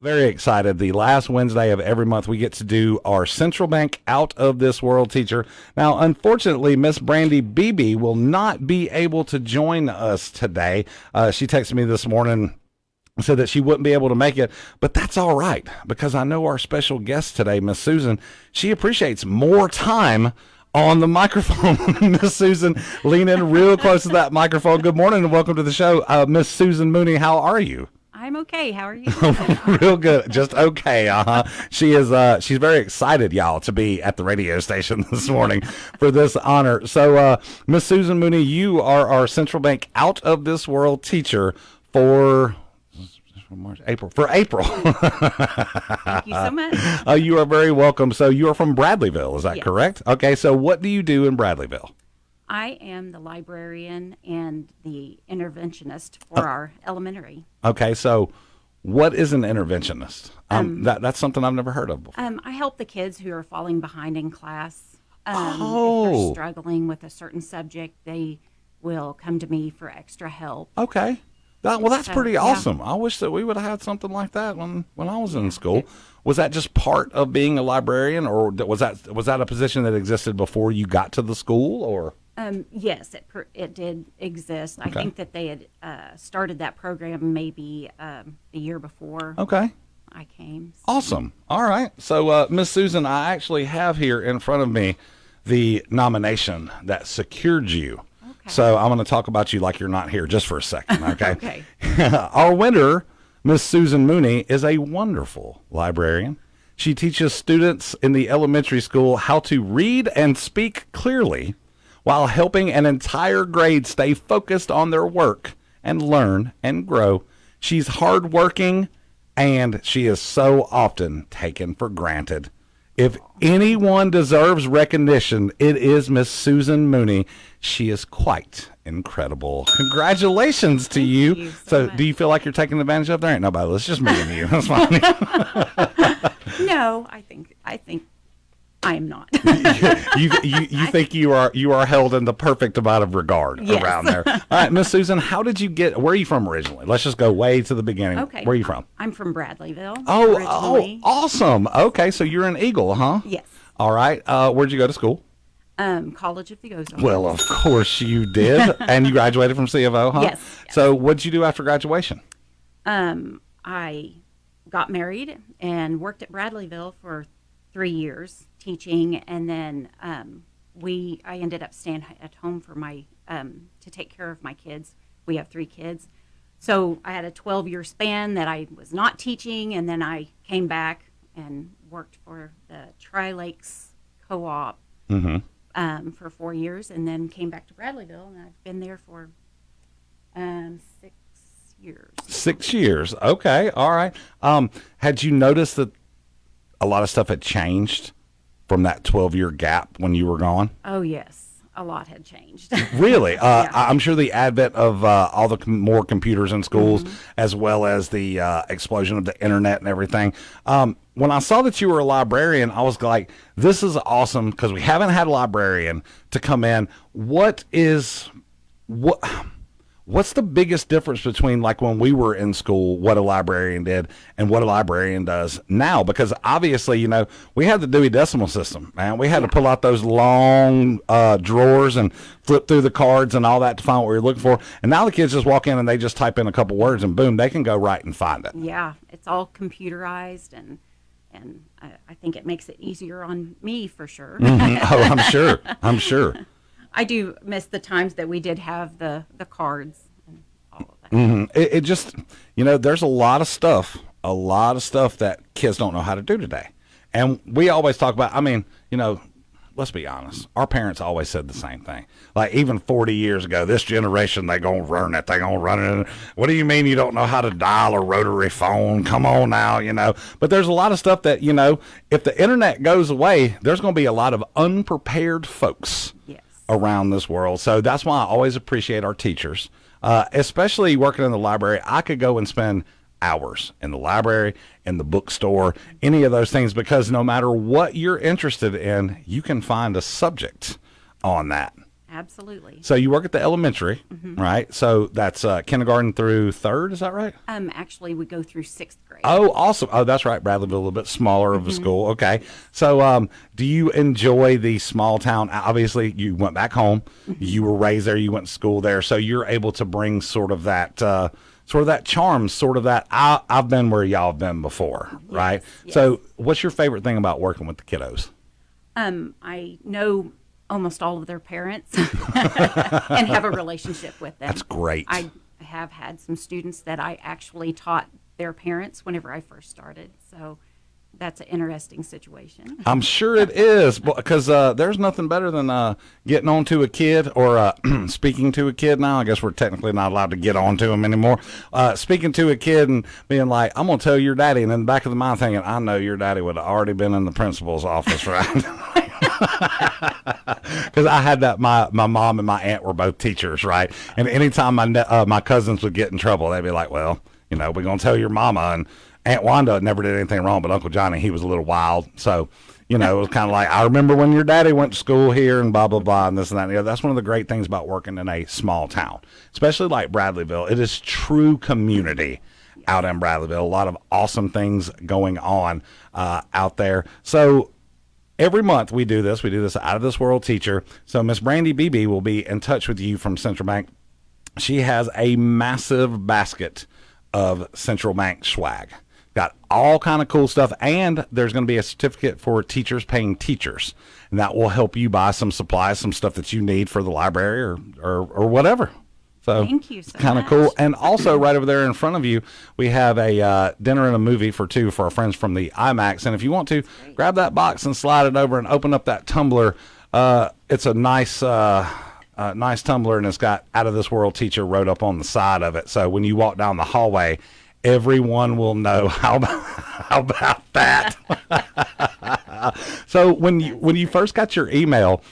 Very excited. The last Wednesday of every month, we get to do our Central Bank Out of This World teacher. Now, unfortunately, Miss Brandy Beebe will not be able to join us today. She texted me this morning, said that she wouldn't be able to make it, but that's all right because I know our special guest today, Miss Susan, she appreciates more time on the microphone. Miss Susan, lean in real close to that microphone. Good morning and welcome to the show. Miss Susan Mooney, how are you? I'm okay. How are you? Real good. Just okay. She is, she's very excited, y'all, to be at the radio station this morning for this honor. So, Miss Susan Mooney, you are our Central Bank Out of This World teacher for April. Thank you so much. You are very welcome. So you are from Bradleyville, is that Yes. correct? Okay. So what do you do in Bradleyville? I am the librarian and the interventionist for our elementary. Okay. So what is an interventionist? That's something I've never heard of before. I help the kids who are falling behind in class. If Oh. they're struggling with a certain subject, they will come to me for extra help. Okay. That's So, pretty yeah. awesome. I wish that we would have had something like that when I was in school. Was that just part of being a librarian, or was that a position that existed before you got to the school, or? Yes, it did exist. I Okay. think that they had started that program maybe the year before Okay. I came. Awesome. All right. So, Miss Susan, I actually have here in front of me the nomination that secured you. Okay. So I'm going to talk about you like you're not here just for a second. Okay. Okay. Our winner, Miss Susan Mooney, is a wonderful librarian. She teaches students in the elementary school how to read and speak clearly while helping an entire grade stay focused on their work and learn and grow. She's hardworking and she is so often taken for granted. If anyone deserves recognition, it is Miss Susan Mooney. She is quite incredible. Congratulations to you. you so So, much. do you feel like you're taking advantage of? There ain't nobody. It's just me and you. That's fine. No, I think I am not. you think you are held in the perfect amount of regard Yes. around there. All right, Miss Susan, how did you get? Where are you from originally? Let's just go way to the beginning. Okay. Where are you from? I'm from Bradleyville. Oh, originally. awesome. Okay, so you're an Eagle, huh? Yes. All right. Where'd you go to school? College of the Ozarks. Well, of course you did, and you graduated from C of O, huh? Yes. So, what'd you do after graduation? I got married and worked at Bradleyville for 3 years teaching, and then I ended up staying at home for my to take care of my kids. We have 3 kids, so I had a 12-year span that I was not teaching, and then I came back and worked for the Tri-Lakes Co-op for 4 years, and then came back to Bradleyville, and I've been there for 6 years. 6 years. Okay. All right. Had you noticed that a lot of stuff had changed from that 12-year gap when you were gone? Oh yes, a lot had changed. Really? Yeah. I'm sure the advent of all the more computers in schools, as well as the explosion of the internet and everything. When I saw that you were a librarian, I was like, this is awesome because we haven't had a librarian to come in. What's the biggest difference between like when we were in school, what a librarian did and what a librarian does now? Because obviously, we had the Dewey Decimal System, man. We had to pull out those long drawers and flip through the cards and all that to find what we were looking for. And now the kids just walk in and they just type in a couple words and boom, they can go right and find it. Yeah, it's all computerized, and I think it makes it easier on me for sure. Oh, I'm sure. I'm sure. I do miss the times that we did have the cards and all of that. It just, there's a lot of stuff that kids don't know how to do today. And we always talk about, let's be honest. Our parents always said the same thing. Like even 40 years ago, this generation, they going to learn it. They going to run it. What do you mean you don't know how to dial a rotary phone? Come on now, But there's a lot of stuff that, if the internet goes away, there's going to be a lot of unprepared folks Yes. around this world. So that's why I always appreciate our teachers, especially working in the library. I could go and spend hours in the library, in the bookstore, any of those things, because no matter what you're interested in, you can find a subject on that. absolutely. So you work at the elementary, right? So that's kindergarten through third, is that right? Actually, we go through 6th grade. Oh, awesome. Oh, that's right. Bradleyville, a little bit smaller of a school. Okay. So do you enjoy the small town? Obviously, you went back home. You were raised there. You went to school there. So you're able to bring sort of that charm, sort of that, I've been where y'all have been before, right? Yes. So what's your favorite thing about working with the kiddos? I know almost all of their parents and have a relationship with them. That's great. I have had some students that I actually taught their parents whenever I first started. So that's an interesting situation. I'm sure it is, because there's nothing better than getting on to a kid or speaking to a kid. Now, I guess we're technically not allowed to get on to them anymore. Speaking to a kid and being like, I'm going to tell your daddy. And in the back of the mind thinking, I know your daddy would have already been in the principal's office, right? Because I had that. My mom and my aunt were both teachers, right? And anytime my cousins would get in trouble, they'd be like, well, we're going to tell your mama. And Aunt Wanda never did anything wrong, but Uncle Johnny, he was a little wild. So, it was kind of like, I remember when your daddy went to school here and blah, blah, blah, and this and that. And the other. That's one of the great things about working in a small town, especially like Bradleyville. It is true community out in Bradleyville. A lot of awesome things going on out there. So every month we do this. We do this Out of This World Teacher. So Miss Brandy Beebe will be in touch with you from Central Bank. She has a massive basket of Central Bank swag. Got all kind of cool stuff, and there's going to be a certificate for teachers paying teachers, and that will help you buy some supplies, some stuff that you need for the library or whatever. So Thank you so kind of much. cool. And also right over there in front of you, we have a dinner and a movie for two for our friends from the IMAX. And if you want to, grab that box and slide it over and open up that tumbler. It's a nice nice tumbler, and it's got Out of This World Teacher wrote up on the side of it. So when you walk down the hallway, everyone will know how about that. So when you first got your email,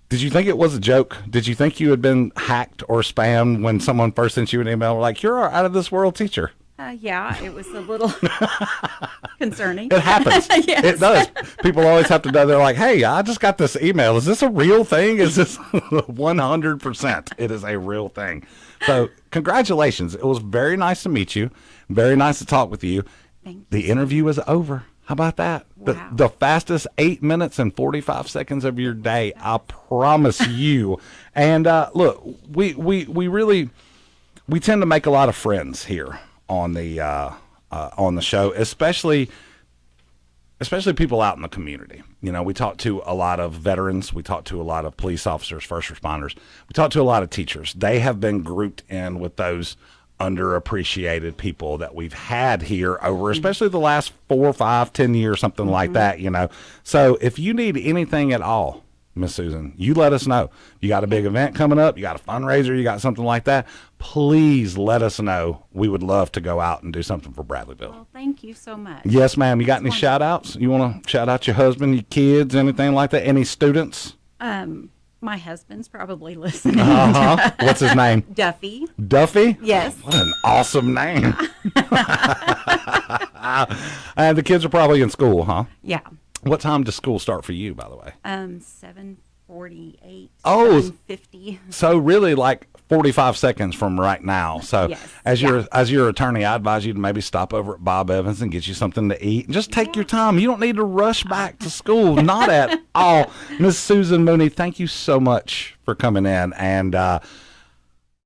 did you think it was a joke? Did you think you had been hacked or spammed when someone first sent you an email like, you're our Out of This World Teacher? Yeah, it was a little concerning. It happens. Yes. It does. People always have to know. They're like, hey, I just got this email. Is this a real thing? Is this 100%? It is a real thing. So congratulations. It was very nice to meet you. Very nice to talk with you. Thank you. The interview is over. How about that? Wow. The fastest 8 minutes and 45 seconds of your day. I promise you. And look, we tend to make a lot of friends here on the show, especially people out in the community. We talk to a lot of veterans. We talk to a lot of police officers, first responders. We talk to a lot of teachers. They have been grouped in with those underappreciated people that we've had here over, especially the last 4, 5, 10 years, something like that, So if you need anything at all, Miss Susan, you let us know. You got a big event coming up, you got a fundraiser, you got something like that, please let us know. We would love to go out and do something for Bradleyville. Well, thank you so much. Yes, ma'am. You got any shout outs? You want to shout out your husband, your kids, anything like that? Any students? My husband's probably listening. Uh-huh. What's his name? Duffy. Duffy? Yes. What an awesome name. And the kids are probably in school, huh? Yeah. What time does school start for you, by the way? 7:48. Oh. 7:50. So really like 45 seconds from right now. So Yes. as your attorney, I advise you to maybe stop over at Bob Evans and get you something to eat. Just take your time. You don't need to rush back to school. Not at all. Miss Susan Mooney, thank you so much for coming in. And